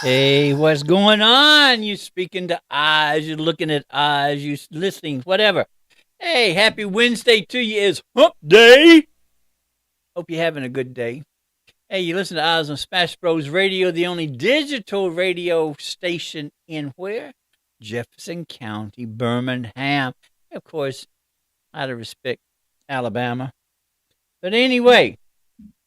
Hey, what's going on? You speaking to eyes, you're looking at eyes, you listening, whatever. Hey, happy Wednesday to you. Is hump day. Hope you're having a good day. Hey, you listen to Eyes on Smash Bros Radio, the only digital radio station in where? Jefferson County, Birmingham. Of course, out of respect, Alabama. But anyway,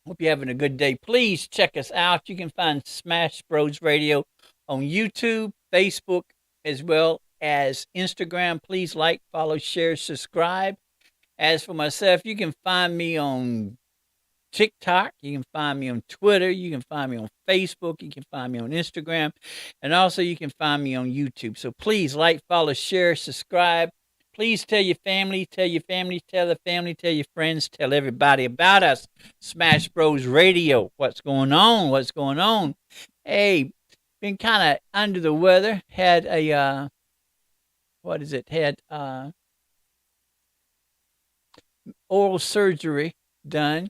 hope you're having a good day. Please check us out. You can find Smash Bros Radio on YouTube, Facebook, as well as Instagram. Please like, follow, share, subscribe. As for myself, you can find me on TikTok. You can find me on Twitter. You can find me on Facebook. You can find me on Instagram. And also you can find me on YouTube. So please like, follow, share, subscribe. Please tell your family, tell your family, tell the family, tell your friends, tell everybody about us. Smash Bros Radio. What's going on? What's going on? Hey, been kind of under the weather. Had a, Had oral surgery done.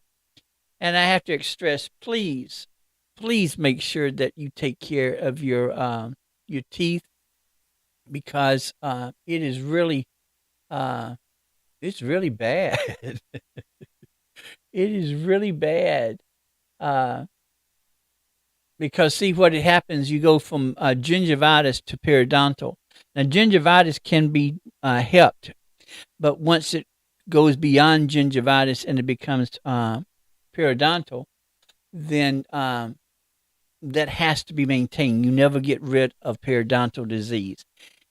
And I have to stress, please make sure that you take care of your teeth because it is really it's really bad. It is really bad. Uh, because see what it happens, you go from gingivitis to periodontal. Now gingivitis can be helped, but once it goes beyond gingivitis and it becomes periodontal, then that has to be maintained. You never get rid of periodontal disease.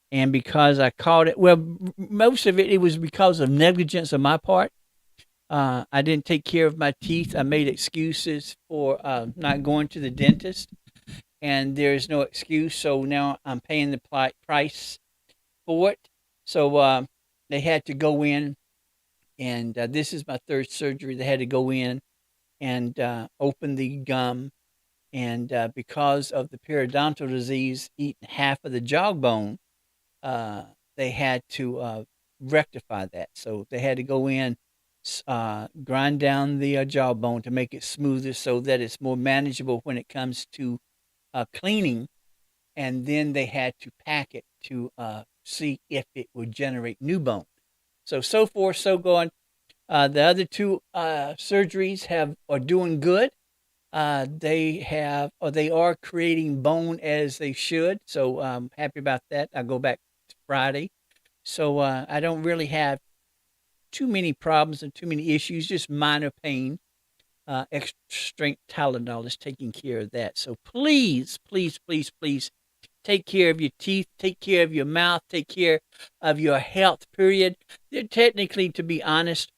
And because I caught it, well, most of it was because of negligence on my part. I didn't take care of my teeth. I made excuses for not going to the dentist, and there's no excuse. So now I'm paying the price for it. So they had to go in, and this is my third surgery. They had to go in and open the gum, and because of the periodontal disease eating half of the jawbone, they had to rectify that. So they had to go in, grind down the jawbone to make it smoother so that it's more manageable when it comes to cleaning. And then they had to pack it to see if it would generate new bone. So forth, so going. The other two surgeries are doing good. They are creating bone as they should. So I'm happy about that. I go back Friday. So I don't really have too many problems and too many issues, just minor pain. Extra strength Tylenol is taking care of that. So please take care of your teeth, take care of your mouth, take care of your health, period. Technically, to be honest,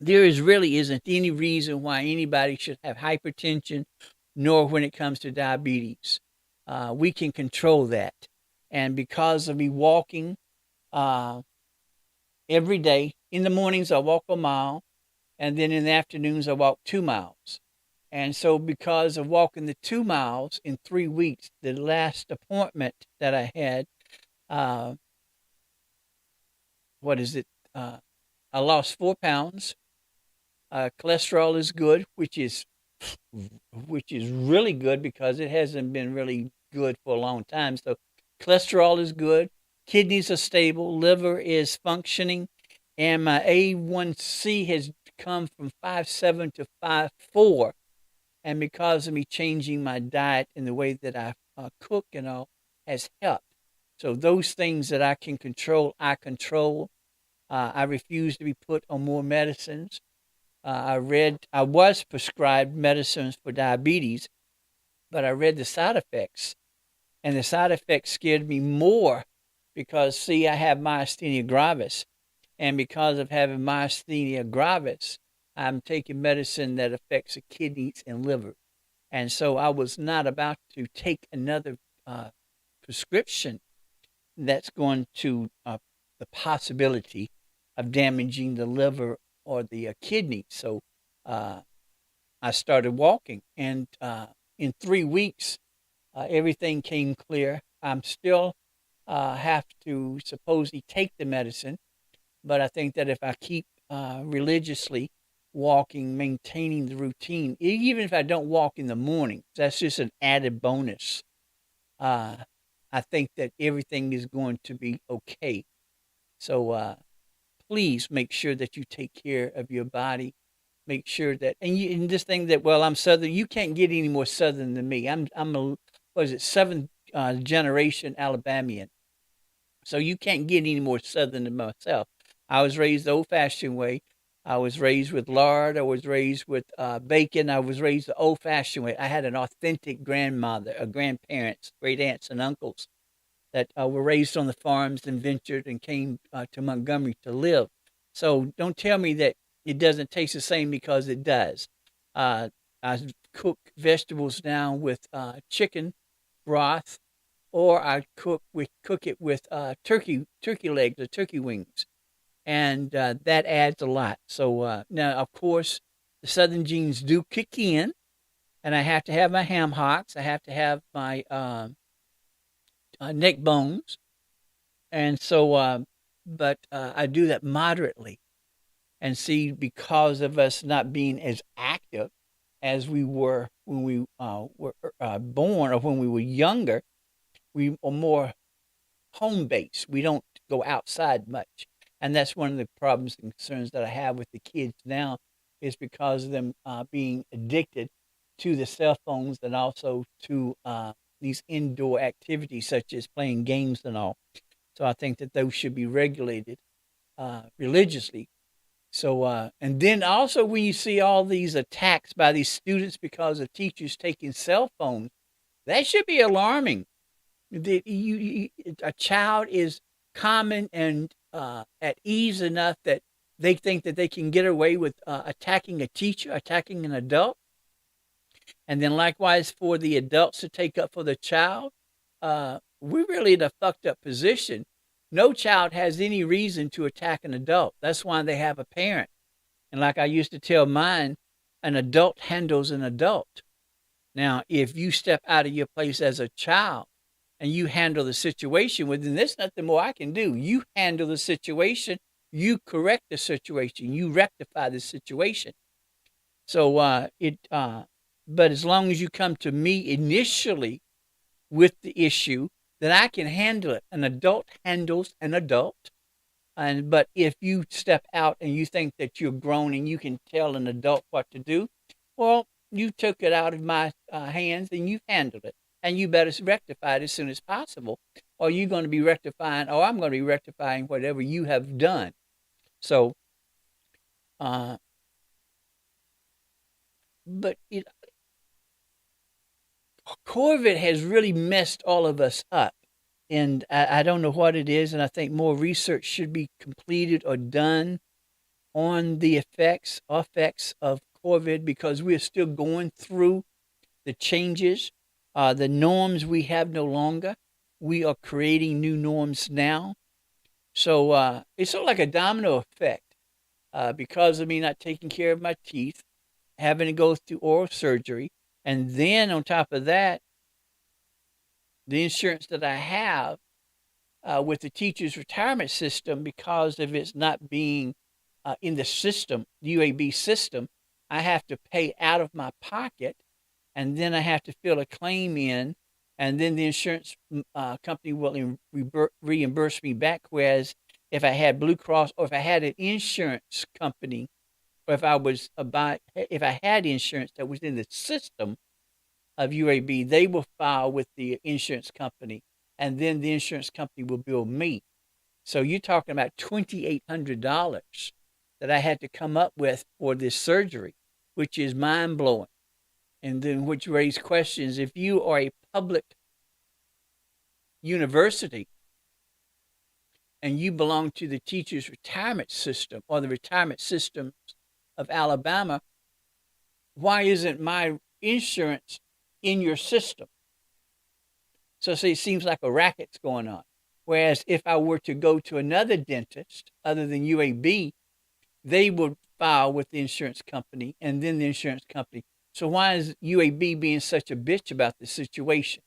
there really isn't any reason why anybody should have hypertension, nor when it comes to diabetes. We can control that. And because of me walking every day, in the mornings I walk a mile, and then in the afternoons I walk 2 miles. And so because of walking the 2 miles in 3 weeks, the last appointment that I had, I lost 4 pounds. Cholesterol is good, which is really good because it hasn't been really good for a long time. So cholesterol is good, kidneys are stable, liver is functioning, and my A1C has come from 5.7 to 5.4. And because of me changing my diet and the way that I cook and all has helped. So those things that I can control, I control. I refuse to be put on more medicines. I was prescribed medicines for diabetes, but I read the side effects, and the side effects scared me more because, see, I have myasthenia gravis, and because of having myasthenia gravis, I'm taking medicine that affects the kidneys and liver, and so I was not about to take another prescription that's going to the possibility of damaging the liver or the kidney. So I started walking, and in 3 weeks, everything came clear. I'm still have to supposedly take the medicine, but I think that if I keep religiously walking, maintaining the routine. Even if I don't walk in the morning, that's just an added bonus. Uh, I think that everything is going to be okay. So please make sure that you take care of your body. Make sure that, and this thing that, well, I'm Southern. You can't get any more Southern than me. I'm a, what is it, seventh generation Alabamian. So you can't get any more Southern than myself. I was raised the old-fashioned way. I was raised with lard. I was raised with bacon. I was raised the old-fashioned way. I had an authentic grandmother, grandparents, great aunts, and uncles that were raised on the farms and ventured and came to Montgomery to live. So don't tell me that it doesn't taste the same, because it does. Uh, I cook vegetables now with chicken broth, or we cook it with turkey legs or turkey wings, and that adds a lot. So now, of course, the Southern genes do kick in, and I have to have my ham hocks. I have to have my neck bones, and so, but I do that moderately. And see, because of us not being as active as we were when we were born, or when we were younger, we are more home based. We don't go outside much. And that's one of the problems and concerns that I have with the kids now, is because of them being addicted to the cell phones, and also to these indoor activities such as playing games and all. So I think that those should be regulated religiously. So, and then also, when you see all these attacks by these students because of teachers taking cell phones, that should be alarming. A child is common and at ease enough that they think that they can get away with attacking a teacher, attacking an adult, and then likewise for the adults to take up for the child. We're really in a fucked up position. No child has any reason to attack an adult. That's why they have a parent. And like I used to tell mine, an adult handles an adult. Now, if you step out of your place as a child and you handle the situation, well, then there's nothing more I can do. You handle the situation, you correct the situation, you rectify the situation. So but as long as you come to me initially with the issue, then I can handle it. An adult handles an adult. But if you step out and you think that you're grown and you can tell an adult what to do, well, you took it out of my hands and you've handled it. And you better rectify it as soon as possible, or you're going to be rectifying, or I'm going to be rectifying whatever you have done. So, but COVID has really messed all of us up. And I don't know what it is. And I think more research should be completed or done on the effects of COVID, because we're still going through the changes, the norms we have no longer. We are creating new norms now. So it's sort of like a domino effect, because of me not taking care of my teeth, having to go through oral surgery. And then on top of that, the insurance that I have with the teachers' retirement system, because of it's not being in the system, UAB system, I have to pay out of my pocket, and then I have to fill a claim in, and then the insurance company will reimburse me back. Whereas if I had Blue Cross, or if I had an insurance company, or if I had insurance that was in the system of UAB, they will file with the insurance company, and then the insurance company will bill me. So you're talking about $2,800 that I had to come up with for this surgery, which is mind blowing. And then which raise questions. If you are a public university and you belong to the teachers' retirement system, or the retirement systems of Alabama, why isn't my insurance in your system? So see, it seems like a racket's going on. Whereas if I were to go to another dentist other than UAB, they would file with the insurance company, and then the insurance company. So why is UAB being such a bitch about the situation?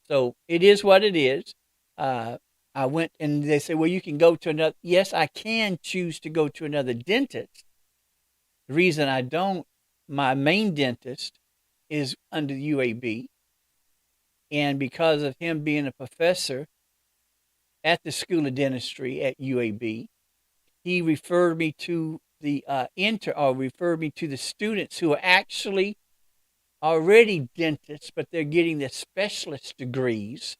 So it is what it is. I went and they said, well, you can go to another. Yes, I can choose to go to another dentist, The reason I don't, my main dentist is under UAB. And because of him being a professor at the School of Dentistry at UAB, he referred me to the referred me to the students who are actually already dentists, but they're getting their specialist degrees.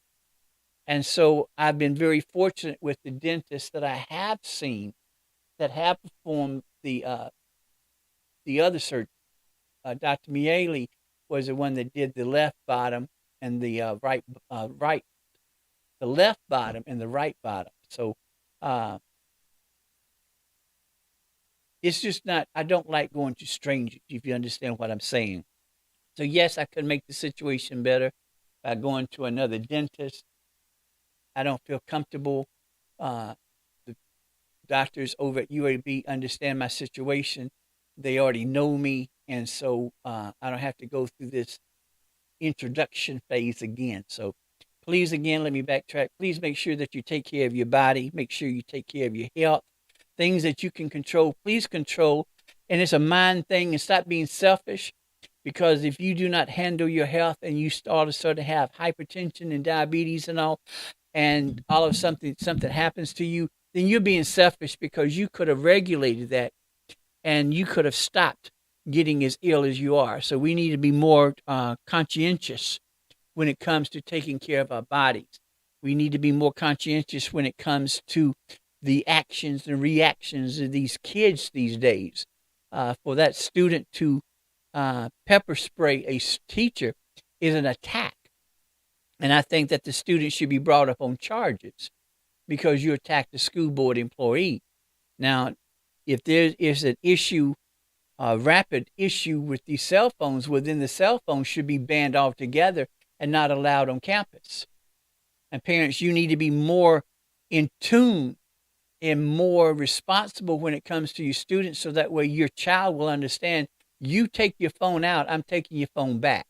And so I've been very fortunate with the dentists that I have seen that have performed the other surgery. Dr. Miele was the one that did the left bottom and the right, the left bottom and the right bottom. So it's just not. I don't like going to strangers. If you understand what I'm saying. So yes, I could make the situation better by going to another dentist. I don't feel comfortable. The doctors over at UAB understand my situation. They already know me, and so I don't have to go through this introduction phase again. So please, again, let me backtrack. Please make sure that you take care of your body. Make sure you take care of your health. Things that you can control, please control. And it's a mind thing, and stop being selfish. Because if you do not handle your health and you start to sort of have hypertension and diabetes and all of something happens to you, then you're being selfish because you could have regulated that and you could have stopped getting as ill as you are. So we need to be more conscientious when it comes to taking care of our bodies. We need to be more conscientious when it comes to the actions and reactions of these kids these days. For that student to pepper spray a teacher is an attack. And I think that the student should be brought up on charges because you attacked a school board employee. Now, if there is an issue, a rapid issue with these cell phones, well, then the cell phones should be banned altogether and not allowed on campus. And parents, you need to be more in tune and more responsible when it comes to your students so that way your child will understand you take your phone out, I'm taking your phone back.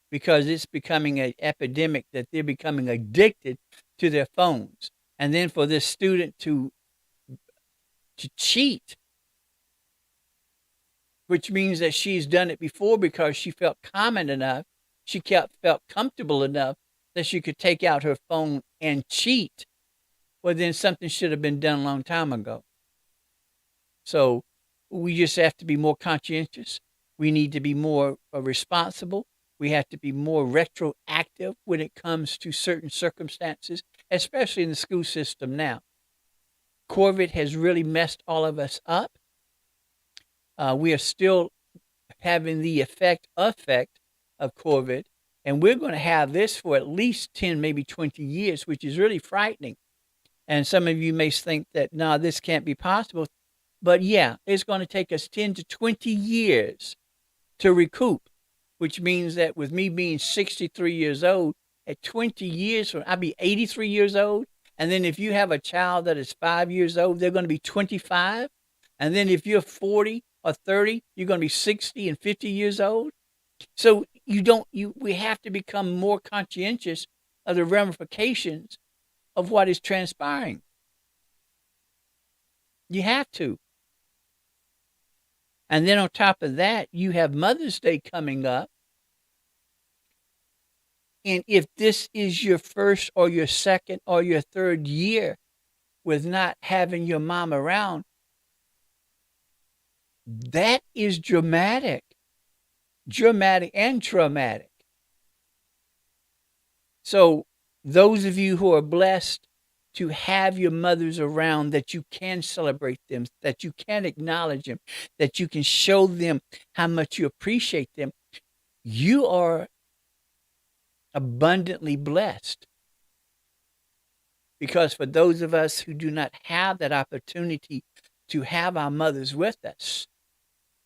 Because it's becoming an epidemic that they're becoming addicted to their phones. And then for this student to cheat, which means that she's done it before because she felt confident enough, felt comfortable enough that she could take out her phone and cheat. Well, then something should have been done a long time ago. So we just have to be more conscientious. We need to be more responsible. We have to be more retroactive when it comes to certain circumstances, especially in the school system now. COVID has really messed all of us up. We are still having the effect of COVID, and we're going to have this for at least 10, maybe 20 years, which is really frightening. And some of you may think that, no, this can't be possible. But yeah, it's going to take us 10 to 20 years to recoup, which means that with me being 63 years old, at 20 years from, I'll be 83 years old. And then if you have a child that is 5 years old, they're going to be 25. And then if you're 40 or 30, you're going to be 60 and 50 years old. So we have to become more conscientious of the ramifications of what is transpiring. You have to. And then on top of that, you have Mother's Day coming up. And if this is your first or your second or your third year with not having your mom around, that is dramatic and traumatic. So those of you who are blessed to have your mothers around, that you can celebrate them, that you can acknowledge them, that you can show them how much you appreciate them, you are abundantly blessed. Because for those of us who do not have that opportunity to have our mothers with us,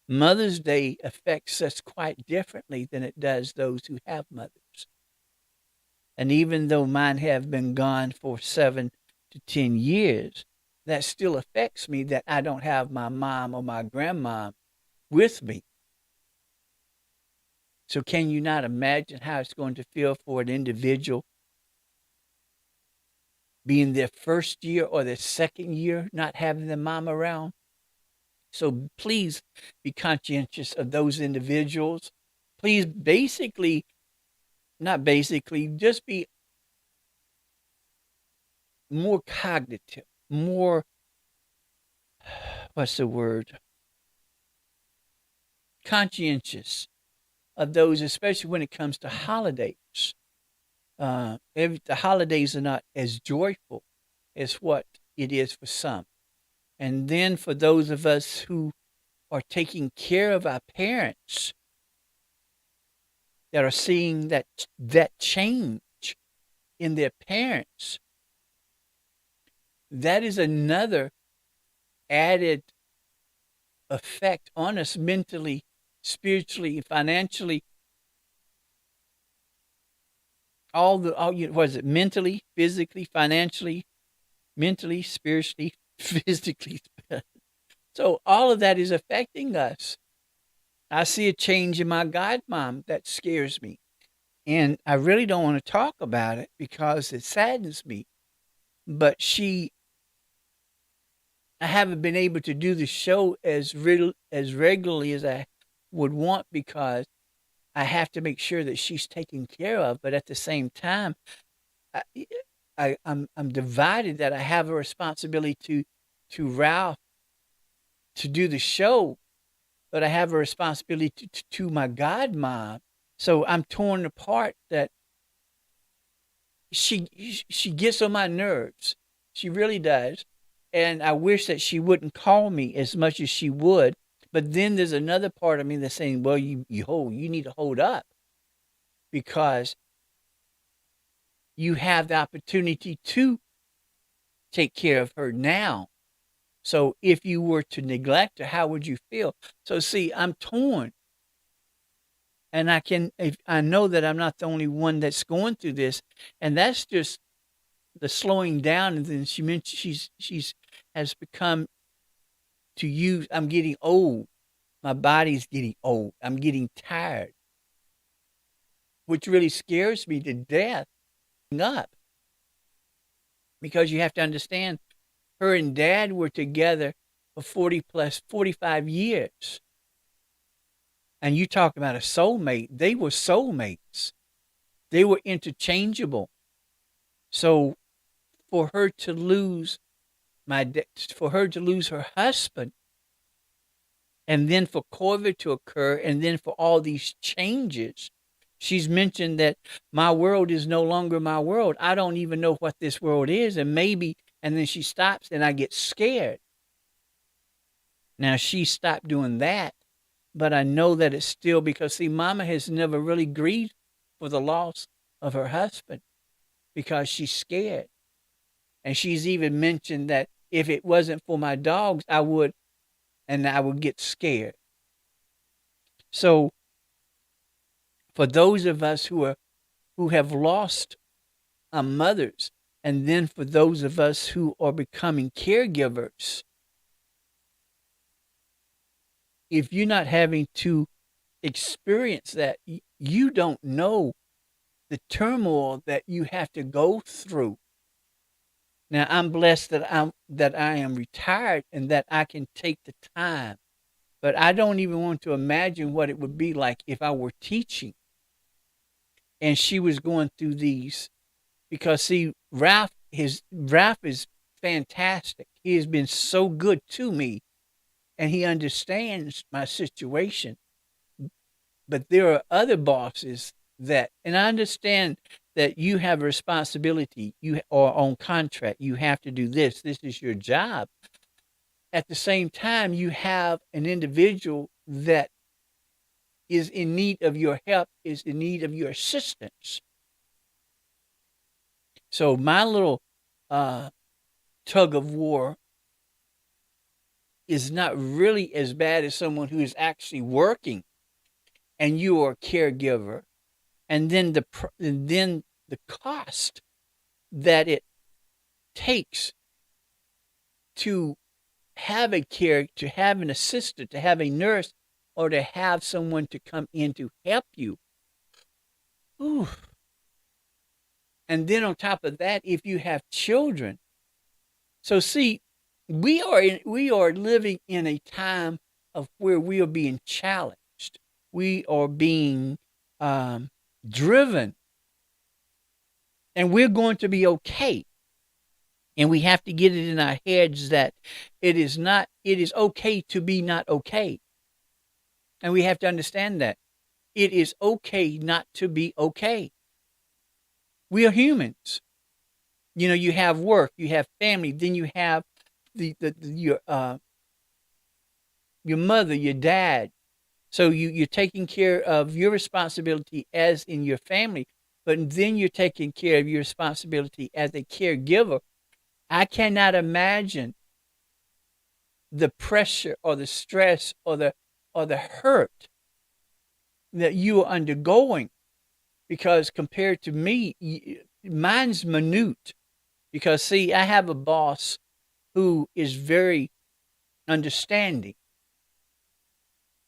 Mother's Day affects us quite differently than it does those who have mothers. And even though mine have been gone for 7 to 10 years, that still affects me that I don't have my mom or my grandma with me. So can you not imagine how it's going to feel for an individual being their first year or their second year not having their mom around? So please be conscientious of those individuals. Please basically, not basically, just be more cognitive, more, what's the word? Conscientious of those, especially when it comes to holidays. The holidays are not as joyful as what it is for some. And then for those of us who are taking care of our parents, that are seeing that change in their parents, that is another added effect on us mentally, spiritually, financially. Was it mentally, physically, financially, mentally, spiritually, physically? So all of that is affecting us. I see a change in my godmom that scares me. And I really don't want to talk about it because it saddens me. But I haven't been able to do the show as regularly as I would want because I have to make sure that she's taken care of. But at the same time, I'm divided that I have a responsibility to Ralph to do the show, but I have a responsibility to my godmom. So I'm torn apart that she gets on my nerves. She really does. And I wish that she wouldn't call me as much as she would. But then there's another part of me that's saying, well, you need to hold up because you have the opportunity to take care of her now. So if you were to neglect her, how would you feel? So see, I'm torn. And I know that I'm not the only one that's going through this. And that's just the slowing down. And then she mentioned she's has become to use, I'm getting old. My body's getting old. I'm getting tired, which really scares me to death up because you have to understand her and dad were together for 45 years. And you talk about a soulmate. They were soulmates. They were interchangeable. So for her to lose her husband, and then for COVID to occur, and then for all these changes, she's mentioned that my world is no longer my world. I don't even know what this world is, and then she stops, and I get scared. Now she stopped doing that, but I know that it's still because, see, Mama has never really grieved for the loss of her husband because she's scared. And she's even mentioned that if it wasn't for my dogs, I would get scared. So for those of us who have lost our mothers, and then for those of us who are becoming caregivers, if you're not having to experience that, you don't know the turmoil that you have to go through. Now, I'm blessed that I am retired and that I can take the time. But I don't even want to imagine what it would be like if I were teaching and she was going through these. Because see, Ralph is fantastic. He has been so good to me, and he understands my situation. But there are other bosses and I understand that you have a responsibility. You are on contract. You have to do this. This is your job. At the same time, you have an individual that is in need of your help, is in need of your assistance. So my little tug of war is not really as bad as someone who is actually working and you are a caregiver. And then the cost that it takes to have to have an assistant, to have a nurse, or to have someone to come in to help you. Ooh. And then on top of that, if you have children. So see, we are living in a time of where we are being challenged. We are being driven, and we're going to be okay. And we have to get it in our heads that it is not. It is okay to be not okay, and we have to understand that it is okay not to be okay. We are humans. You know, you have work, you have family, then you have your mother, your dad. So you're taking care of your responsibility as in your family, but then you're taking care of your responsibility as a caregiver. I cannot imagine the pressure or the stress or the hurt that you are undergoing, because compared to me, mine's minute. Because see, I have a boss who is very understanding,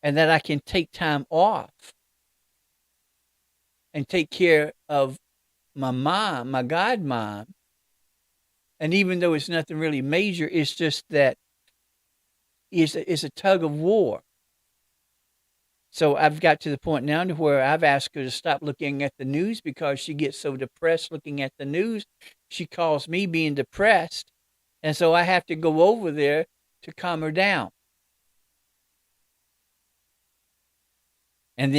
and that I can take time off and take care of my mom, my godmom. And even though it's nothing really major, it's just that it's a tug of war. So I've got to the point now to where I've asked her to stop looking at the news because she gets so depressed looking at the news. She calls me being depressed. And so I have to go over there to calm her down. And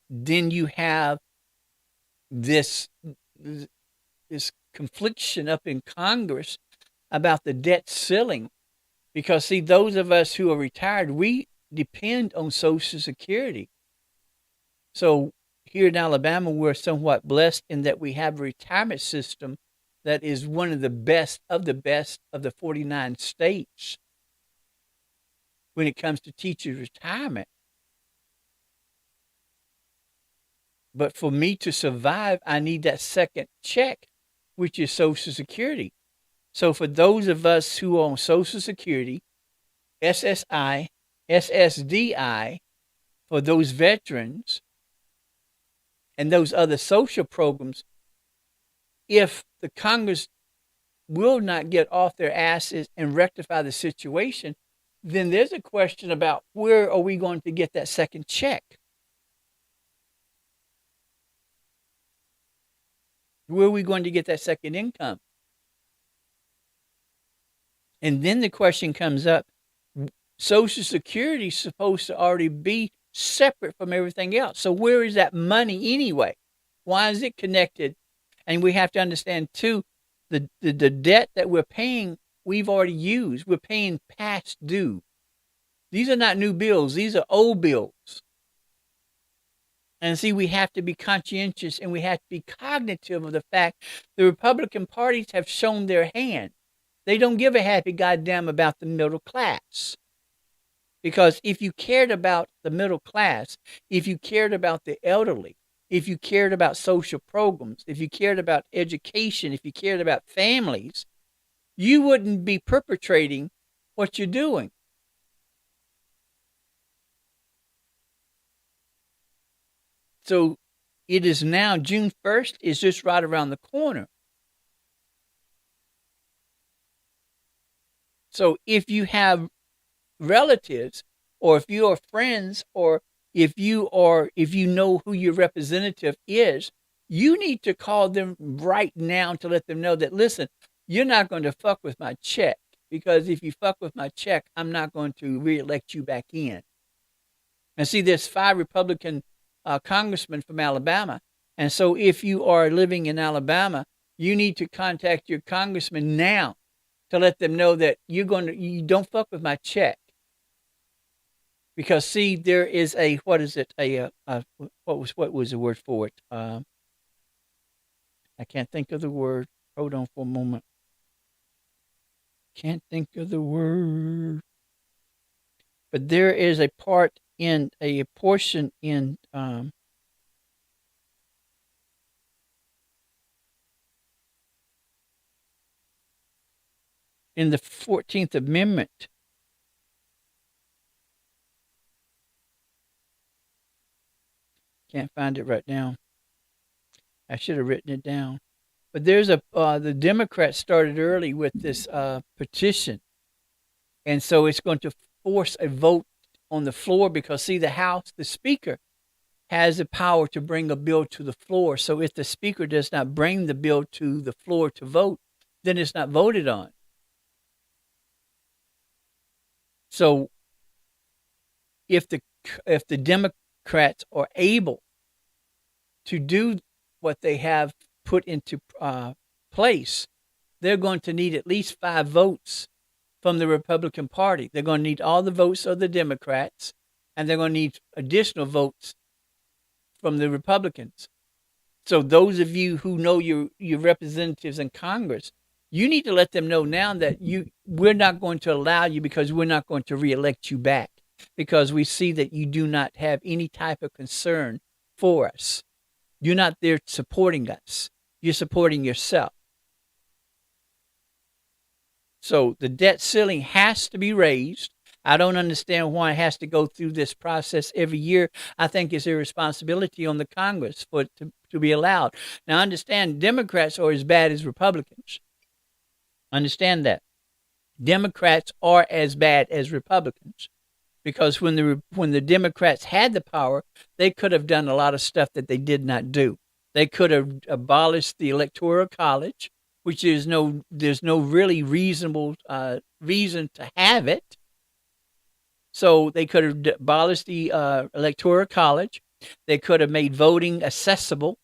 then you have this confliction up in Congress about the debt ceiling. Because see, those of us who are retired, we depend on Social Security. So here in Alabama, we're somewhat blessed in that we have a retirement system that is one of the best of the 49 states when it comes to teachers' retirement. But for me to survive, I need that second check, which is Social Security. So for those of us who are on Social Security, SSI, SSDI, for those veterans, and those other social programs, if the Congress will not get off their asses and rectify the situation, then there's a question about where are we going to get that second check? Where are we going to get that second income? And then the question comes up, Social Security is supposed to already be separate from everything else. So where is that money anyway? Why is it connected? And we have to understand too, the debt that we're paying, we've already used. We're paying past due. These are not new bills. These are old bills. And see, we have to be conscientious and we have to be cognitive of the fact the Republican parties have shown their hand. They don't give a happy goddamn about the middle class. Because if you cared about the middle class, if you cared about the elderly, if you cared about social programs, if you cared about education, if you cared about families, you wouldn't be perpetrating what you're doing. So it is now June 1st is just right around the corner. So if you have relatives, or if you are friends, or if you know who your representative is, you need to call them right now to let them know that, listen, you're not going to fuck with my check, because if you fuck with my check, I'm not going to reelect you back in. And see, there's 5 Republican congressmen from Alabama. And so if you are living in Alabama, you need to contact your congressman now to let them know that you don't fuck with my check. Because see, there is a, what is it? What was the word for it? I can't think of the word. Hold on for a moment. Can't think of the word. But there is a part in a portion in the 14th Amendment. Can't find it right now. I should have written it down. But there's the Democrats started early with this petition And so it's going to force a vote on the floor because, see, the House, the Speaker, has the power to bring a bill to the floor. So if the Speaker does not bring the bill to the floor to vote, then it's not voted on. So if the Democrats are able to do what they have put into place, they're going to need at least 5 votes from the Republican Party. They're going to need all the votes of the Democrats, and they're going to need additional votes from the Republicans. So those of you who know your representatives in Congress, you need to let them know now that we're not going to allow you, because we're not going to reelect you back, because we see that you do not have any type of concern for us. You're not there supporting us. You're supporting yourself. So the debt ceiling has to be raised. I don't understand why it has to go through this process every year. I think it's a responsibility on the Congress for it to be allowed. Now, understand, Democrats are as bad as Republicans. Understand that. Democrats are as bad as Republicans, because when the Democrats had the power, they could have done a lot of stuff that they did not do. They could have abolished the Electoral College, which there's no really reasonable reason to have it. So they could have abolished the Electoral College. They could have made voting accessible.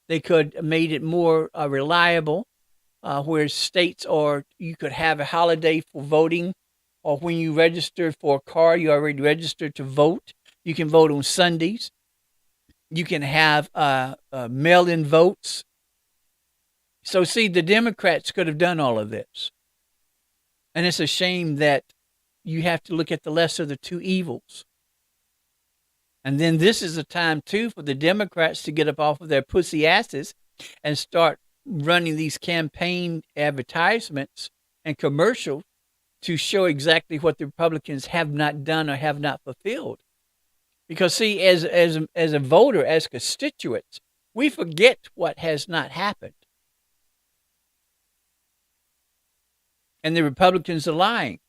They could have made it more reliable, where states, or you could have a holiday for voting, or when you register for a car, you already registered to vote. You can vote on Sundays. You can have mail-in votes. So, see, the Democrats could have done all of this. And it's a shame that you have to look at the lesser of the two evils. And then this is a time, too, for the Democrats to get up off of their pussy asses and start running these campaign advertisements and commercials to show exactly what the Republicans have not done or have not fulfilled. Because, see, as a voter, as constituents, we forget what has not happened. And the Republicans are lying.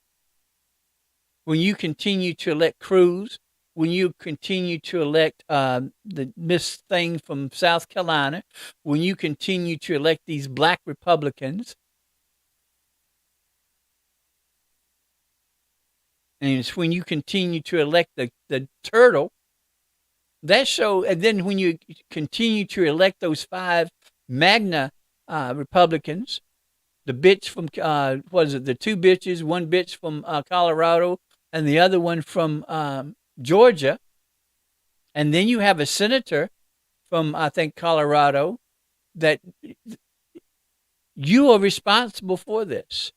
When you continue to elect Cruz, when you continue to elect the Miss Thing from South Carolina, when you continue to elect these black Republicans, and it's when you continue to elect the turtle, that show, and then when you continue to elect those 5 MAGA Republicans, the bitch from, the 2 bitches, one bitch from Colorado and the other one from Georgia. And then you have a senator from, I think, Colorado, that you are responsible for this.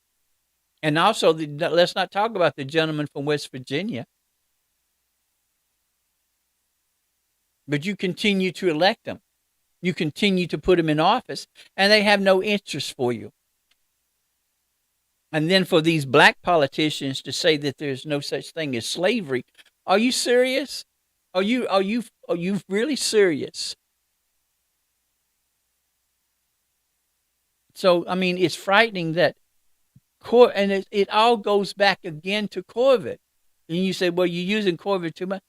And also, let's not talk about the gentleman from West Virginia. But you continue to elect them. You continue to put them in office, and they have no interest for you. And then for these black politicians to say that there's no such thing as slavery, are you serious? Are you really serious? So, I mean, it's frightening that and it all goes back again to COVID. And you say, well, you're using COVID too much.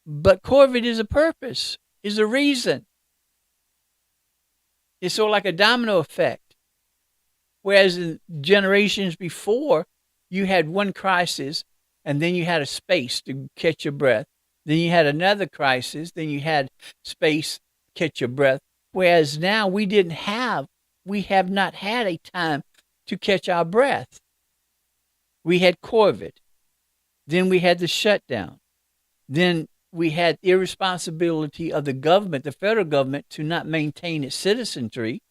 But COVID is a purpose, is a reason. It's sort of like a domino effect. Whereas in generations before, you had one crisis, and then you had a space to catch your breath. Then you had another crisis, then you had space to catch your breath. Whereas now we have not had a time to catch our breath. We had COVID. Then we had the shutdown. Then we had irresponsibility of the government, the federal government, to not maintain its citizenry.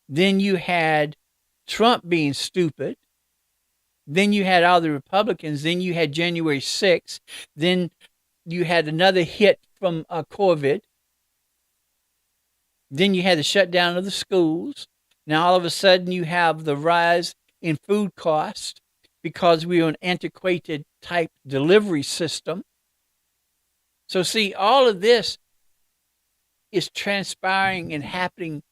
Then you had Trump being stupid. Then you had all the Republicans. Then you had January 6th. Then you had another hit from COVID. Then you had the shutdown of the schools. Now all of a sudden you have the rise in food costs because we're an antiquated type delivery system. So see, all of this is transpiring and happening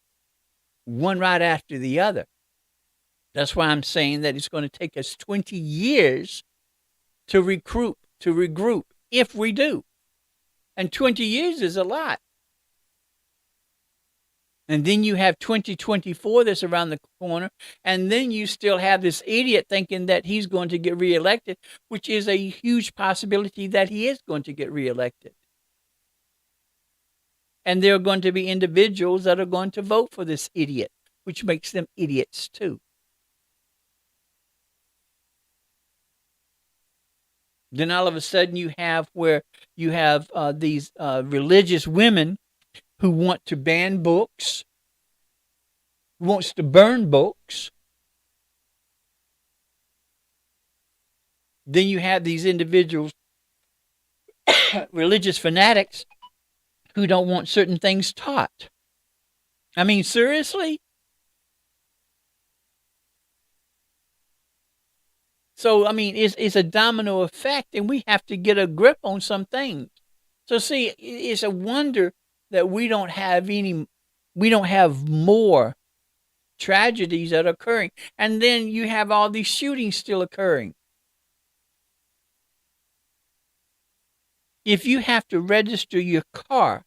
one right after the other. That's why I'm saying that it's going to take us 20 years to regroup, if we do. And 20 years is a lot. And then you have 2024 that's around the corner. And then you still have this idiot thinking that he's going to get reelected, which is a huge possibility that he is going to get reelected. And there are going to be individuals that are going to vote for this idiot, which makes them idiots too. Then all of a sudden you have these religious women who want to ban books, who wants to burn books. Then you have these individuals, religious fanatics, who don't want certain things taught. I mean, seriously? So, I mean, it's a domino effect, and we have to get a grip on some things. So, see, it's a wonder that we don't have more tragedies that are occurring. And then you have all these shootings still occurring. If you have to register your car,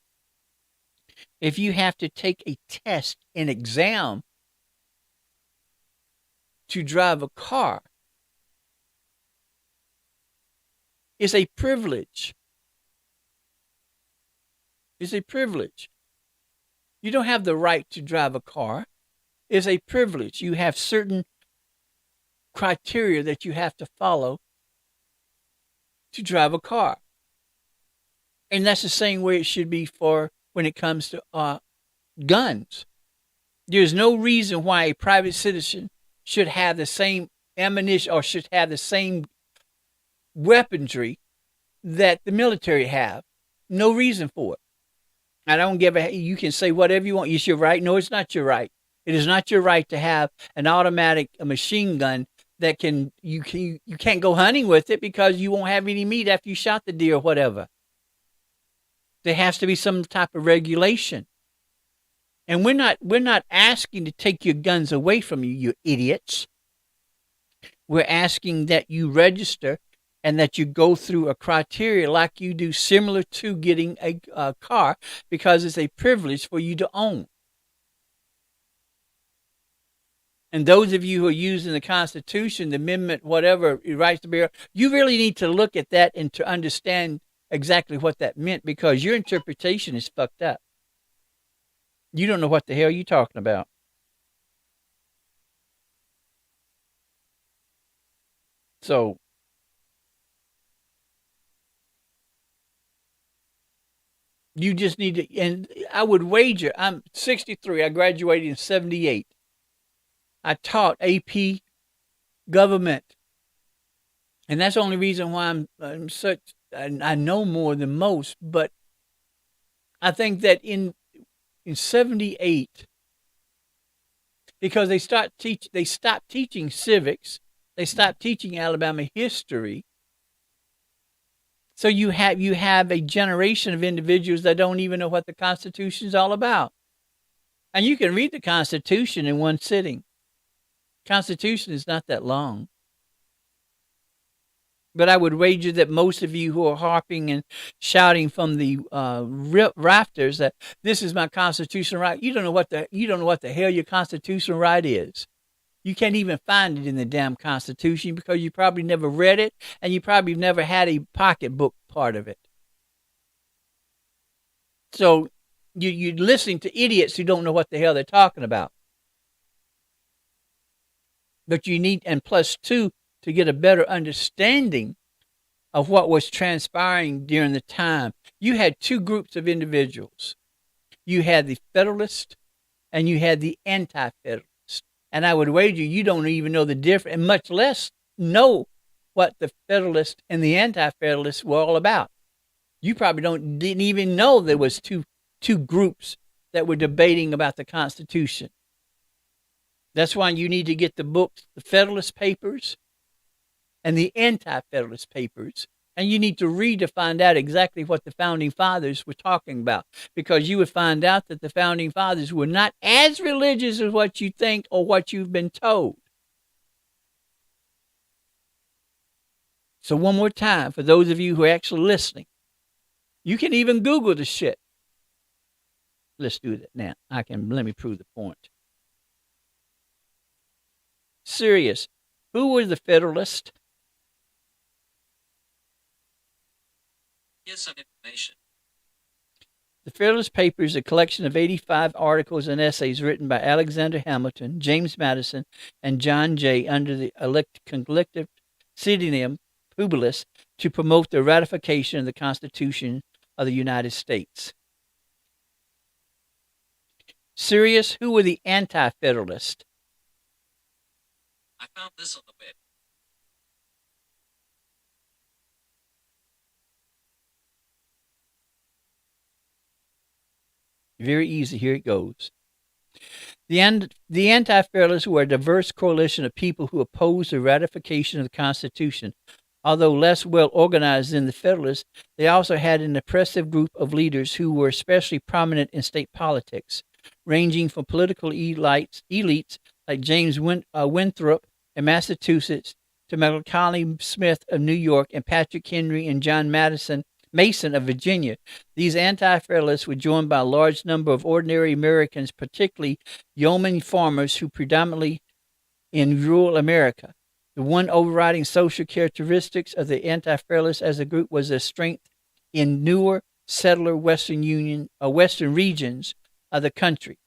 if you have to take a test, an exam to drive a car, it's a privilege. It's a privilege. You don't have the right to drive a car. It's a privilege. You have certain criteria that you have to follow to drive a car. And that's the same way it should be for when it comes to guns. There's no reason why a private citizen should have the same ammunition or should have the same weaponry that the military have. No reason for it. I don't give a. You can say whatever you want. It's your right. No, it's not your right. It is not your right to have an automatic machine gun that you can't go hunting with it because you won't have any meat after you shot the deer or whatever. There has to be some type of regulation. And we're not asking to take your guns away from you, you idiots. We're asking that you register and that you go through a criteria like you do similar to getting a car, because it's a privilege for you to own. And those of you who are using the Constitution, the amendment, whatever, rights to bear, you really need to look at that and to understand exactly what that meant, because your interpretation is fucked up. You don't know what the hell you're talking about. So, you just need to, and I would wager, I'm 63, I graduated in 78. I taught AP government. And that's the only reason why I'm such, I know more than most, but I think that in 78, because they stopped teaching civics, they stopped teaching Alabama history. So you have a generation of individuals that don't even know what the Constitution is all about. And you can read the Constitution in one sitting. Constitution is not that long. But I would wager that most of you who are harping and shouting from the rafters that this is my constitutional right, you don't know what the hell your constitutional right is. You can't even find it in the damn Constitution because you probably never read it and you probably never had a pocketbook part of it. So you're listening to idiots who don't know what the hell they're talking about. But you need, and plus two, to get a better understanding of what was transpiring during the time. You had two groups of individuals. You had the Federalist and you had the Anti-Federalist. And I would wager you don't even know the difference, and much less know what the Federalist and the Anti-Federalist were all about. You probably didn't even know there was two groups that were debating about the Constitution. That's why you need to get the books, the Federalist Papers and the Anti-Federalist Papers, and you need to read to find out exactly what the Founding Fathers were talking about, because you would find out that the Founding Fathers were not as religious as what you think or what you've been told. So one more time, for those of you who are actually listening, you can even Google the shit. Let's do that now. Let me prove the point. Serious. Who were the Federalists? Here's some information. The Federalist Papers, a collection of 85 articles and essays written by Alexander Hamilton, James Madison, and John Jay under the collective pseudonym Publius to promote the ratification of the Constitution of the United States. Serious, who were the Anti-Federalists? I found this on the web. Very easy. Here it goes. The Anti-Federalists were a diverse coalition of people who opposed the ratification of the Constitution. Although less well organized than the Federalists, they also had an impressive group of leaders who were especially prominent in state politics, ranging from political elites like James Winthrop in Massachusetts to Macaulay Smith of New York and Patrick Henry and John Mason of Virginia. These Anti-Federalists were joined by a large number of ordinary Americans, particularly yeoman farmers who predominantly in rural America. The one overriding social characteristics of the Anti-Federalists as a group was their strength in newer, settler western regions of the country.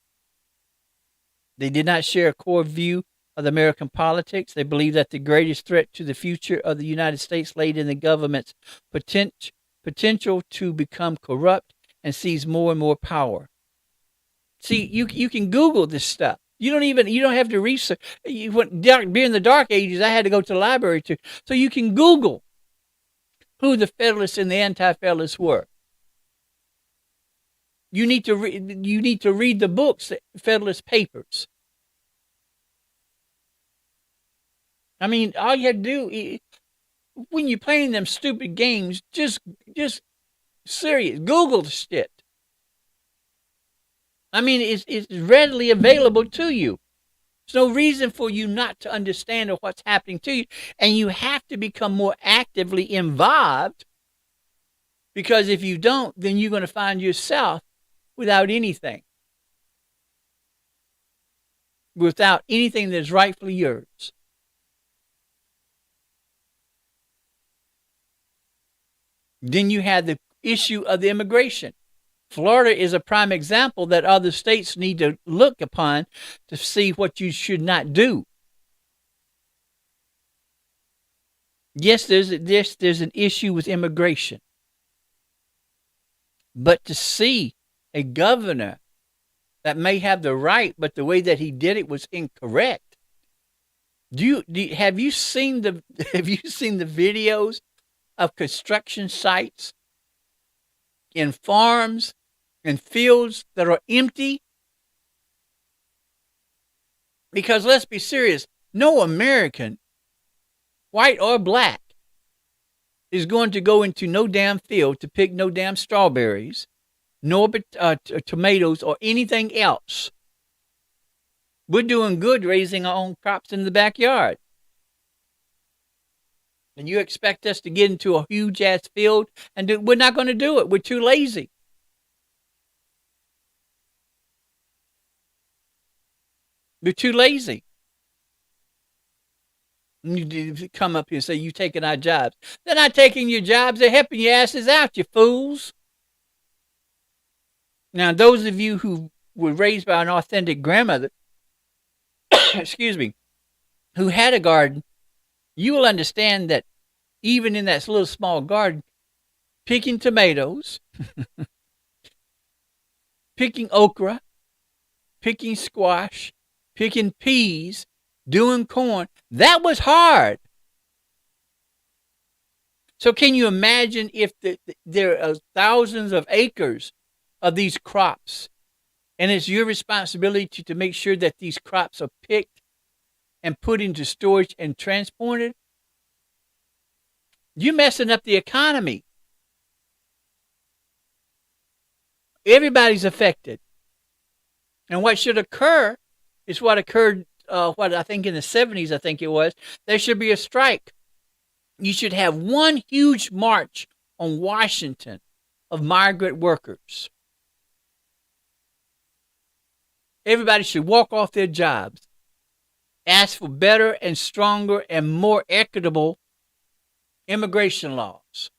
They did not share a core view of American politics. They believed that the greatest threat to the future of the United States lay in the government's potential to become corrupt and seize more and more power. See, you can Google this stuff. You don't have to research. During the Dark Ages, I had to go to the library too. So you can Google who the Federalists and the Anti-Federalists were. You need to read the books, the Federalist Papers. I mean, all you have to do when you're playing them stupid games, just serious. Google the shit. I mean, it's readily available to you. There's no reason for you not to understand what's happening to you. And you have to become more actively involved, because if you don't, then you're going to find yourself without anything. Without anything that's rightfully yours. Then you have the issue of the immigration. Florida is a prime example that other states need to look upon to see what you should not do. Yes, there's an issue with immigration. But to see a governor that may have the right, but the way that he did it was incorrect. Have you seen the videos of construction sites in farms and fields that are empty? Because let's be serious, no American, white or black, is going to go into no damn field to pick no damn strawberries, nor tomatoes or anything else. We're doing good raising our own crops in the backyard. And you expect us to get into a huge ass field and we're not going to do it. We're too lazy. We're too lazy. You come up here and say, you taking our jobs. They're not taking your jobs. They're helping your asses out, you fools. Now, those of you who were raised by an authentic grandmother, excuse me, who had a garden, you will understand that even in that little small garden, picking tomatoes, picking okra, picking squash, picking peas, doing corn, that was hard. So can you imagine if there are thousands of acres of these crops, and it's your responsibility to make sure that these crops are picked and put into storage and transported? You're messing up the economy. Everybody's affected. And what should occur is what occurred, what I think in the 70s, I think it was, there should be a strike. You should have one huge march on Washington of migrant workers. Everybody should walk off their jobs, ask for better and stronger and more equitable immigration laws.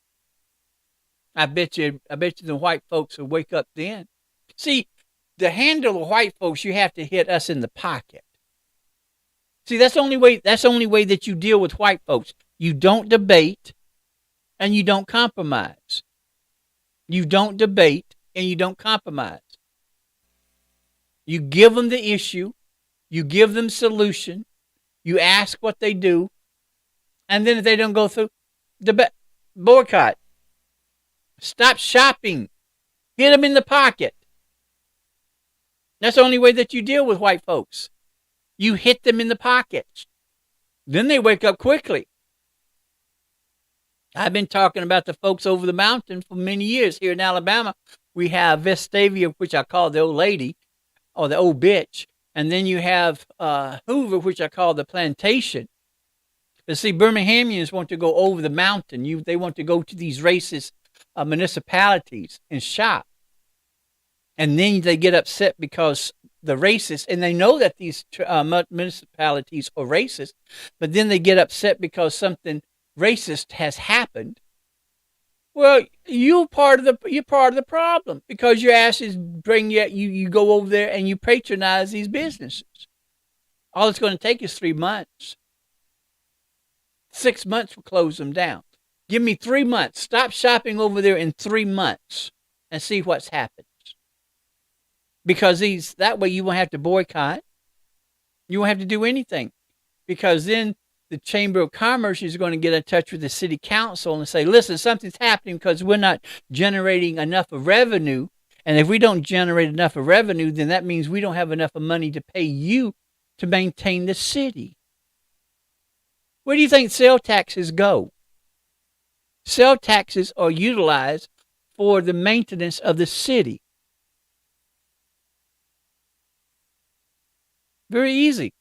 I bet you the white folks will wake up then. See, to handle the white folks, you have to hit us in the pocket. See, that's the only way that you deal with white folks. You don't debate and you don't compromise. You don't debate and you don't compromise. You give them the issue, you give them solution, you ask what they do, and then if they don't go through, boycott. Stop shopping. Hit them in the pocket. That's the only way that you deal with white folks. You hit them in the pockets. Then they wake up quickly. I've been talking about the folks over the mountain for many years. Here in Alabama, we have Vestavia, which I call the old lady, or the old bitch. And then you have Hoover, which I call the plantation. But see, Birminghamians want to go over the mountain. They want to go to these racist municipalities and shop. And then they get upset because the racists, and they know that these municipalities are racist, but then they get upset because something racist has happened. Well, you're part of the problem because your asses you go over there and you patronize these businesses. All it's going to take is 3 months. 6 months will close them down. Give me 3 months. Stop shopping over there in 3 months and see what's happened. Because that way you won't have to boycott. You won't have to do anything. Because then the Chamber of Commerce is going to get in touch with the city council and say, listen, something's happening because we're not generating enough of revenue. And if we don't generate enough of revenue, then that means we don't have enough of money to pay you to maintain the city. Where do you think sales taxes go? Sales taxes are utilized for the maintenance of the city. Very easy.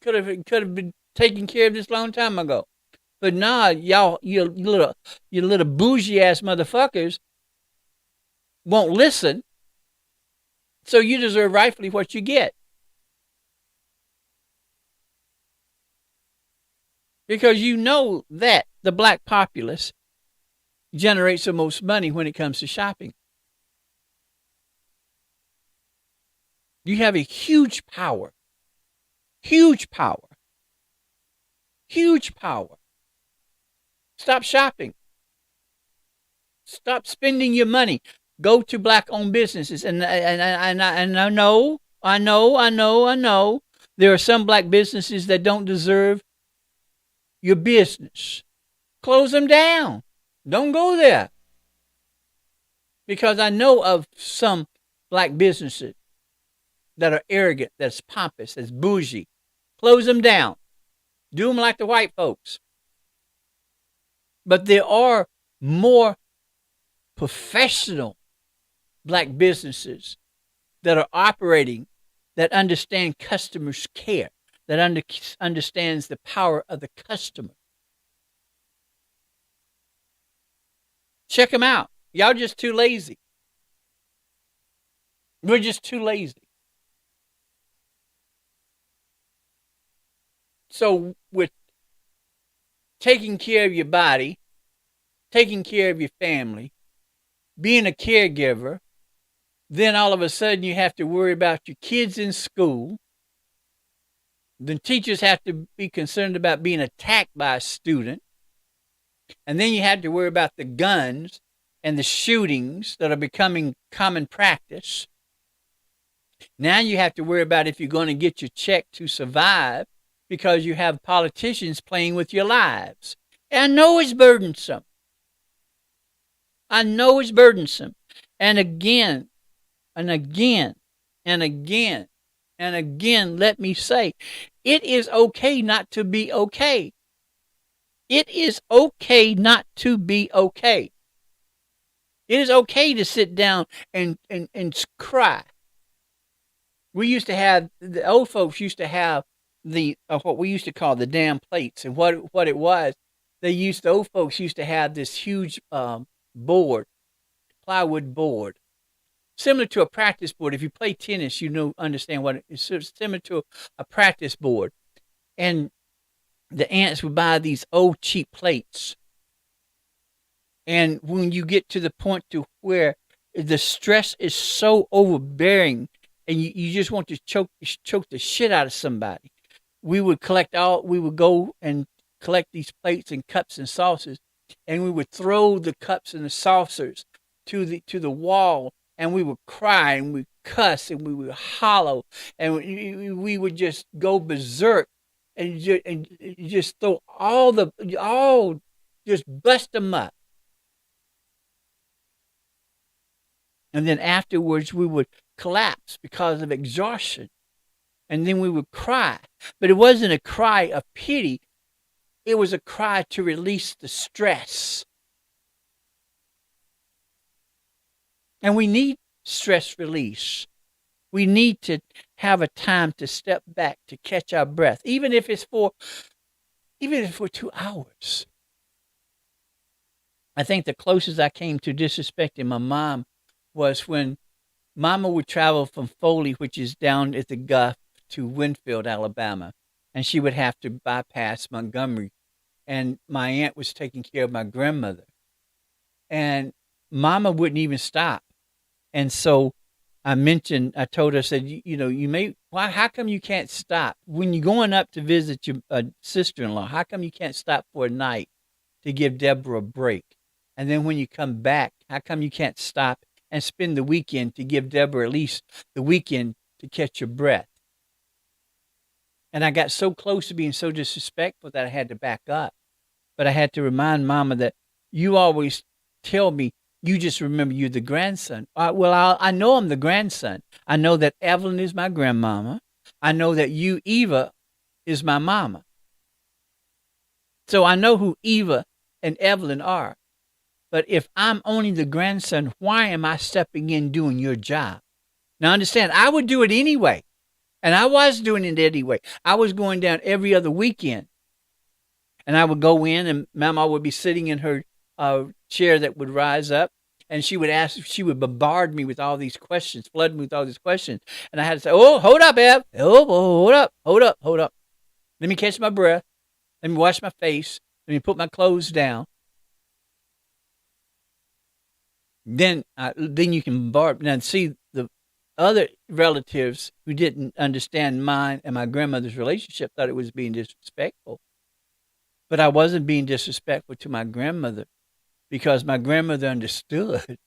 Could have been taken care of this long time ago. But nah, y'all, you little bougie ass motherfuckers won't listen. So you deserve rightfully what you get. Because you know that the black populace generates the most money when it comes to shopping. You have a huge power. Huge power. Huge power. Stop shopping. Stop spending your money. Go to black-owned businesses. And I know. There are some black businesses that don't deserve your business. Close them down. Don't go there. Because I know of some black businesses that are arrogant, that's pompous, that's bougie. Close them down. Do them like the white folks. But there are more professional black businesses that are operating, that understand customers' care, that understands the power of the customer. Check them out. Y'all just too lazy. We're just too lazy. So with taking care of your body, taking care of your family, being a caregiver, then all of a sudden you have to worry about your kids in school. The teachers have to be concerned about being attacked by a student. And then you have to worry about the guns and the shootings that are becoming common practice. Now you have to worry about if you're going to get your check to survive because you have politicians playing with your lives. And I know it's burdensome. And again, let me say, it is okay not to be okay. It is okay not to be okay. It is okay to sit down and cry. We used to have, the old folks used to have what we used to call the damn plates. And what it was the old folks used to have this huge board, plywood board, similar to a practice board. If you play tennis, you know, understand what it's similar to a practice board. And the aunts would buy these old cheap plates. And when you get to the point to where the stress is so overbearing and you just want to choke the shit out of somebody, we would go and collect these plates and cups and saucers, and we would throw the cups and the saucers to the wall, and we would cry and we cuss and we would hollow, and we would just go berserk and just throw all just bust them up. And then afterwards we would collapse because of exhaustion. And then we would cry. But it wasn't a cry of pity. It was a cry to release the stress. And we need stress release. We need to have a time to step back, to catch our breath, even if it's for 2 hours. I think the closest I came to disrespecting my mom was when Mama would travel from Foley, which is down at the Gulf, to Winfield, Alabama, and she would have to bypass Montgomery. And my aunt was taking care of my grandmother, and Mama wouldn't even stop. And so I told her, I said, how come you can't stop when you're going up to visit your sister-in-law? How come you can't stop for a night to give Deborah a break? And then when you come back, how come you can't stop and spend the weekend to give Deborah at least the weekend to catch your breath? And I got so close to being so disrespectful that I had to back up. But I had to remind Mama that you always tell me, you just remember you're the grandson. I know I'm the grandson. I know that Evelyn is my grandmama. I know that Eva, is my mama. So I know who Eva and Evelyn are. But if I'm only the grandson, why am I stepping in doing your job? Now understand, I would do it anyway. And I was doing it anyway. I was going down every other weekend. And I would go in and Mama would be sitting in her chair that would rise up. And she would bombard me with all these questions, flood me with all these questions. And I had to say, oh, hold up, Ev. Oh, hold up. Let me catch my breath. Let me wash my face. Let me put my clothes down. Then you can bombard. Now, see, the other relatives who didn't understand mine and my grandmother's relationship thought it was being disrespectful. But I wasn't being disrespectful to my grandmother because my grandmother understood.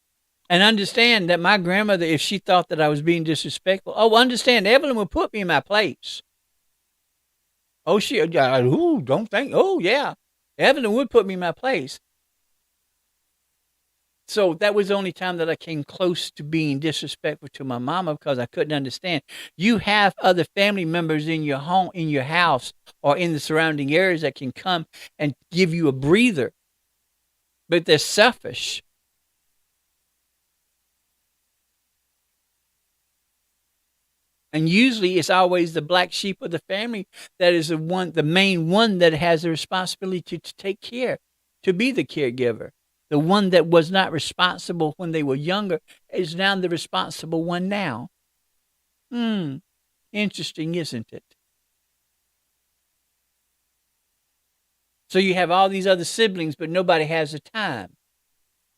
And understand that my grandmother, if she thought that I was being disrespectful, understand, Evelyn would put me in my place. Don't think, yeah. Evelyn would put me in my place. So that was the only time that I came close to being disrespectful to my mama because I couldn't understand. You have other family members in your home, in your house, or in the surrounding areas that can come and give you a breather. But they're selfish. And usually it's always the black sheep of the family that is the main one that has the responsibility to take care, to be the caregiver. The one that was not responsible when they were younger is now the responsible one now. Interesting, isn't it? So you have all these other siblings, but nobody has the time.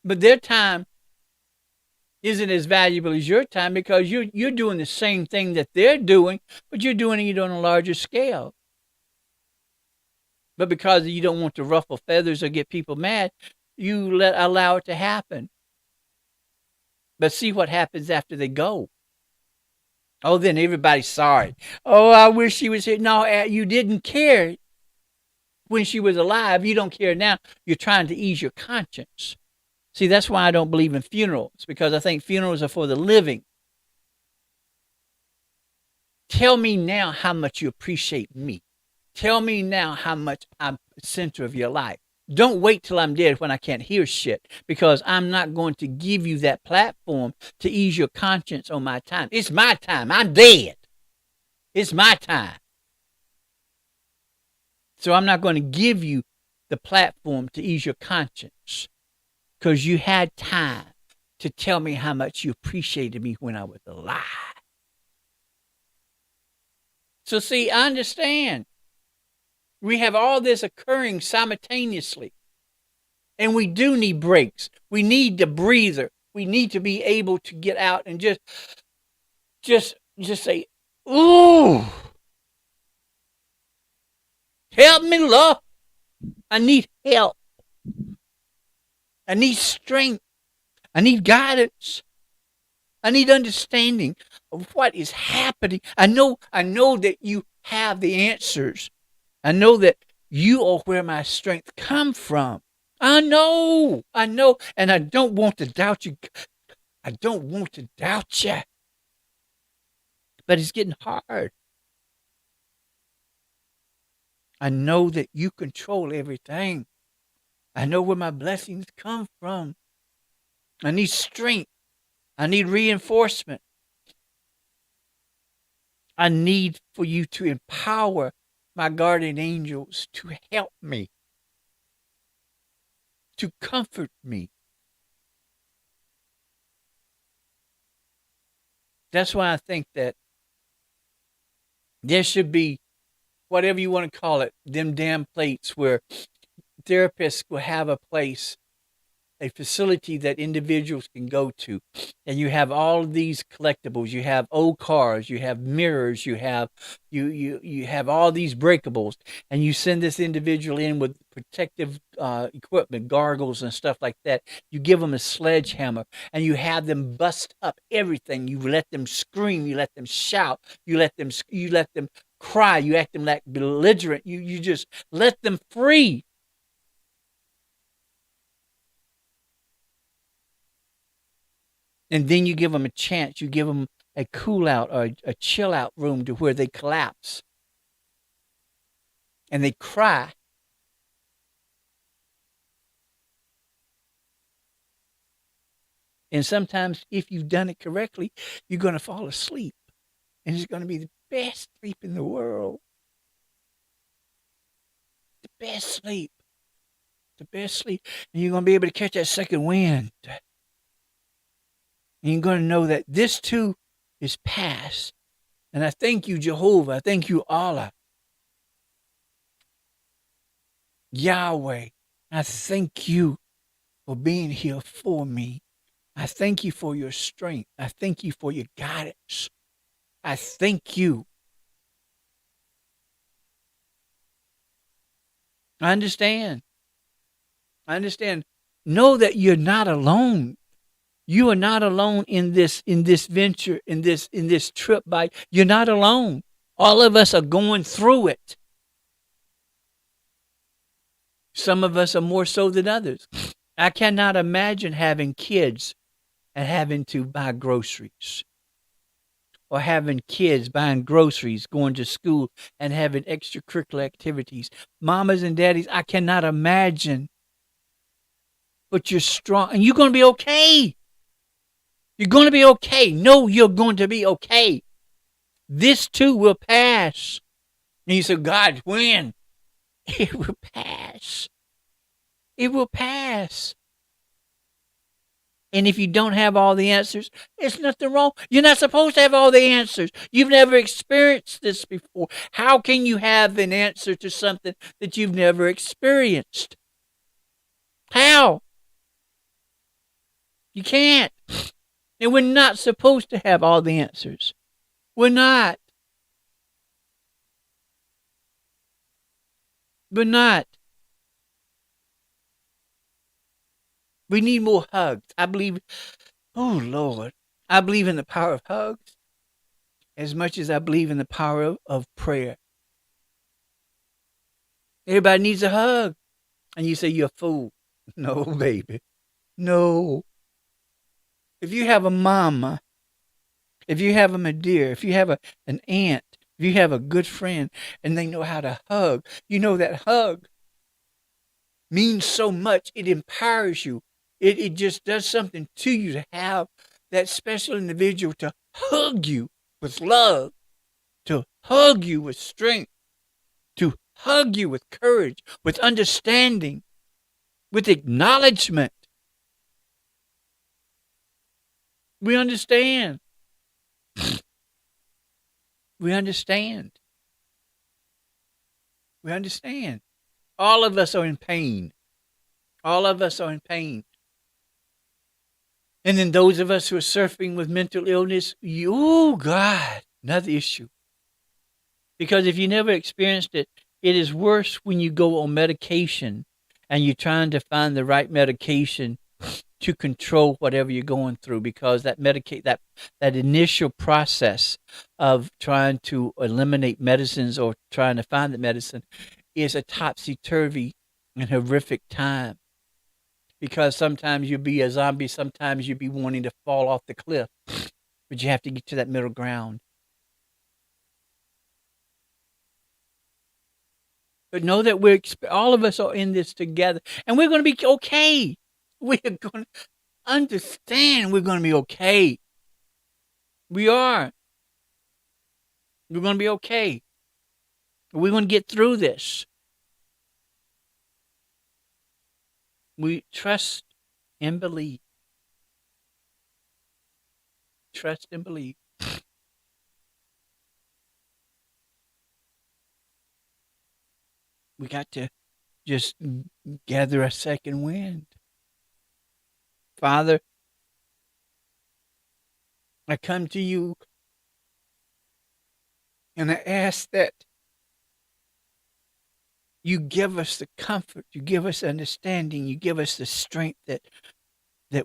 But their time isn't as valuable as your time because you're doing the same thing that they're doing, but you're doing it on a larger scale. But because you don't want to ruffle feathers or get people mad, you allow it to happen. But see what happens after they go. Oh, then everybody's sorry. Oh, I wish she was here. No, you didn't care when she was alive. You don't care now. You're trying to ease your conscience. See, that's why I don't believe in funerals, because I think funerals are for the living. Tell me now how much you appreciate me. Tell me now how much I'm the center of your life. Don't wait till I'm dead when I can't hear shit, because I'm not going to give you that platform to ease your conscience on my time. It's my time. I'm dead. It's my time. So I'm not going to give you the platform to ease your conscience because you had time to tell me how much you appreciated me when I was alive. So, see, I understand. We have all this occurring simultaneously. And we do need breaks. We need the breather. We need to be able to get out and just say, ooh, help me, Lord. I need help. I need strength. I need guidance. I need understanding of what is happening. I know that you have the answers. I know that you are where my strength comes from. I know, and I don't want to doubt you. I don't want to doubt you. But it's getting hard. I know that you control everything. I know where my blessings come from. I need strength. I need reinforcement. I need for you to empower my guardian angels to help me, to comfort me. That's why I think that there should be, whatever you want to call it, them damn plates where therapists will have a place, a facility that individuals can go to. And you have all of these collectibles. You have old cars, you have mirrors, you have you have all these breakables, and you send this individual in with protective equipment, gargles and stuff like that. You give them a sledgehammer and you have them bust up everything. You let them scream, you let them shout, you let them cry, you act them like belligerent, you just let them free. And then you give them a chance. You give them a cool out or a chill out room to where they collapse and they cry. And sometimes, if you've done it correctly, you're going to fall asleep. And it's going to be the best sleep in the world. The best sleep. The best sleep. And you're going to be able to catch that second wind. And you're going to know that this too is past. And I thank you, Jehovah. I thank you, Allah. Yahweh. I thank you for being here for me. I thank you for your strength. I thank you for your guidance. I thank you. I understand. Know that you're not alone. You are not alone in this venture, in this trip by. You're not alone. All of us are going through it. Some of us are more so than others. I cannot imagine having kids and having to buy groceries. Or having kids buying groceries, going to school and having extracurricular activities. Mamas and daddies, I cannot imagine. But you're strong and you're going to be okay. You're going to be okay. No, you're going to be okay. This too will pass. And you say, God, when? It will pass. It will pass. And if you don't have all the answers, there's nothing wrong. You're not supposed to have all the answers. You've never experienced this before. How can you have an answer to something that you've never experienced? How? You can't. And we're not supposed to have all the answers. We're not. We're not. We need more hugs. I believe, oh Lord, I believe in the power of hugs as much as I believe in the power of prayer. Everybody needs a hug. And you say, you're a fool. No, baby. No. If you have a mama, if you have a Madeira, if you have an aunt, if you have a good friend and they know how to hug, you know that hug means so much. It empowers you. It just does something to you to have that special individual to hug you with love, to hug you with strength, to hug you with courage, with understanding, with acknowledgement. We understand. We understand. We understand. All of us are in pain. All of us are in pain. And then those of us who are suffering with mental illness, oh God, another issue. Because if you never experienced it, it is worse when you go on medication and you're trying to find the right medication to control whatever you're going through, because that initial process of trying to eliminate medicines or trying to find the medicine is a topsy-turvy and horrific time, because sometimes you'll be a zombie, sometimes you'll be wanting to fall off the cliff, but you have to get to that middle ground. But know that all of us are in this together, and we're going to be okay. We're going to understand we're going to be okay. We are. We're going to be okay. We're going to get through this. We trust and believe. Trust and believe. We got to just gather a second wind. Father, I come to you and I ask that you give us the comfort, you give us understanding, you give us the strength that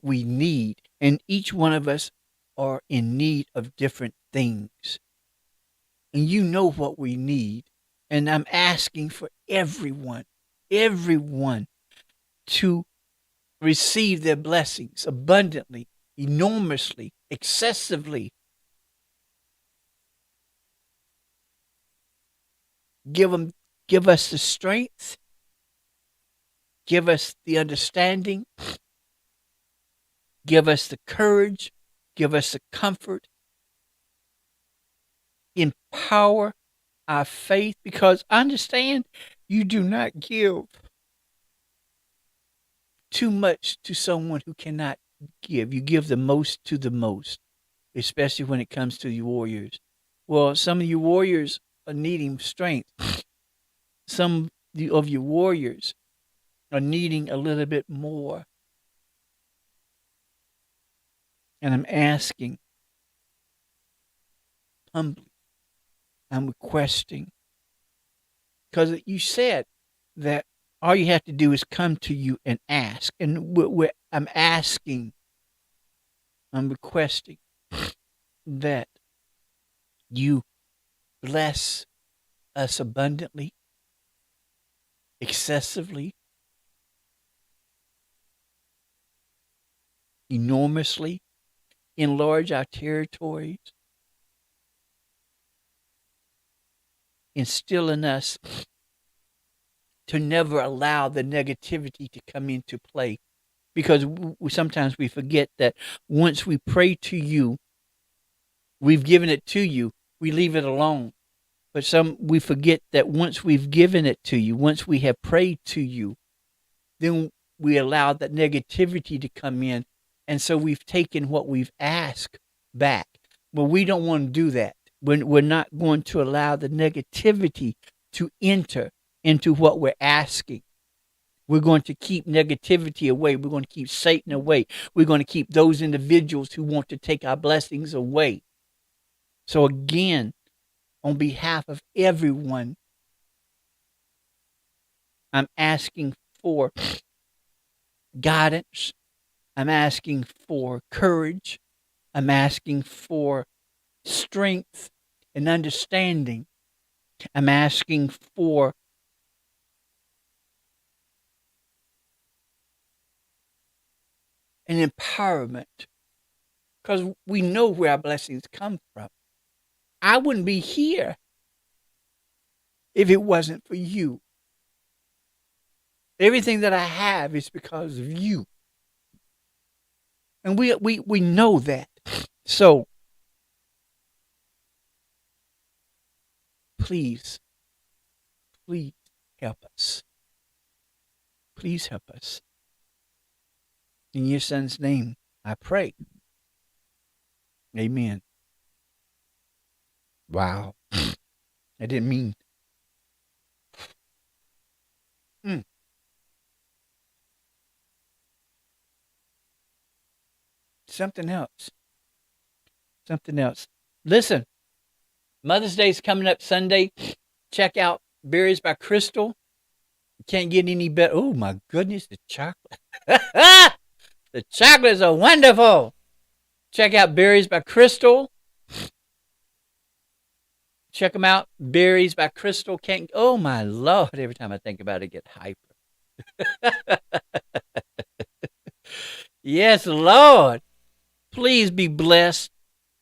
we need. And each one of us are in need of different things. And you know what we need. And I'm asking for everyone to receive their blessings abundantly, enormously, excessively. Give us the strength, give us the understanding, give us the courage, give us the comfort, empower our faith, because understand you do not give too much to someone who cannot give. You give the most to the most, especially when it comes to you warriors. Well, some of you warriors are needing strength. Some of you warriors are needing a little bit more. And I'm asking humbly, I'm requesting, because you said that all you have to do is come to you and ask. And I'm asking, I'm requesting that you bless us abundantly, excessively, enormously, enlarge our territories, instill in us to never allow the negativity to come into play. Because sometimes we forget that once we pray to you, we've given it to you, we leave it alone. But we forget that once we've given it to you, once we have prayed to you, then we allow that negativity to come in. And so we've taken what we've asked back. Well, we don't want to do that. We're not going to allow the negativity to enter into what we're asking. We're going to keep negativity away. We're going to keep Satan away. We're going to keep those individuals who want to take our blessings away. So again, on behalf of everyone, I'm asking for guidance. I'm asking for courage. I'm asking for strength and understanding. I'm asking for an empowerment, because we know where our blessings come from. I wouldn't be here if it wasn't for you. Everything that I have is because of you. And we know that. So please help us. Please help us. In your son's name, I pray. Amen. Wow. I didn't mean. Mm. Something else. Something else. Listen, Mother's Day is coming up Sunday. Check out Berries by Crystal. You can't get any better. Oh, my goodness, the chocolate. The chocolates are wonderful. Check out Berries by Crystal. Check them out. Berries by Crystal. Can't. Oh, my Lord. Every time I think about it, I get hyper. Yes, Lord. Please be blessed.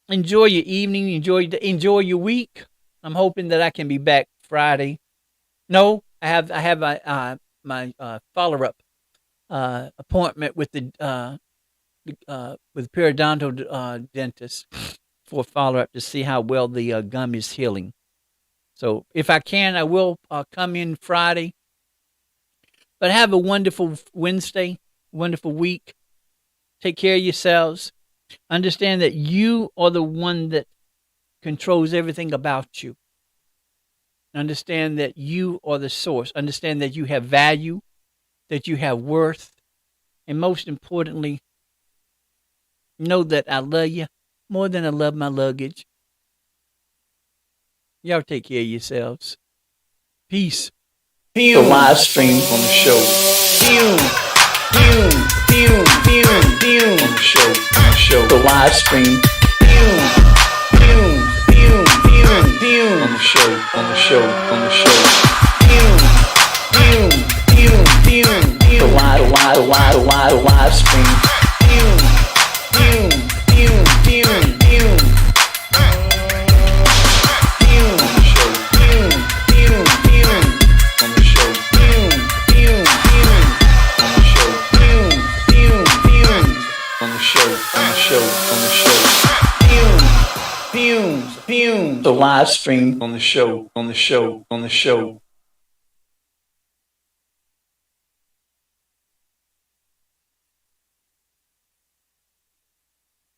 Enjoy your evening. Enjoy your week. I'm hoping that I can be back Friday. No, I have my follow up appointment with the with periodontal dentist for a follow up to see how well the gum is healing. So if I can, I will come in Friday. But have a wonderful Wednesday, wonderful week. Take care of yourselves. Understand that you are the one that controls everything about you. Understand that you are the source. Understand that you have value, that you have worth. And most importantly, know that I love you more than I love my luggage. Y'all take care of yourselves. Peace. The live stream on the show. On the show. The live stream. On the show. The live stream. The live stream on the show.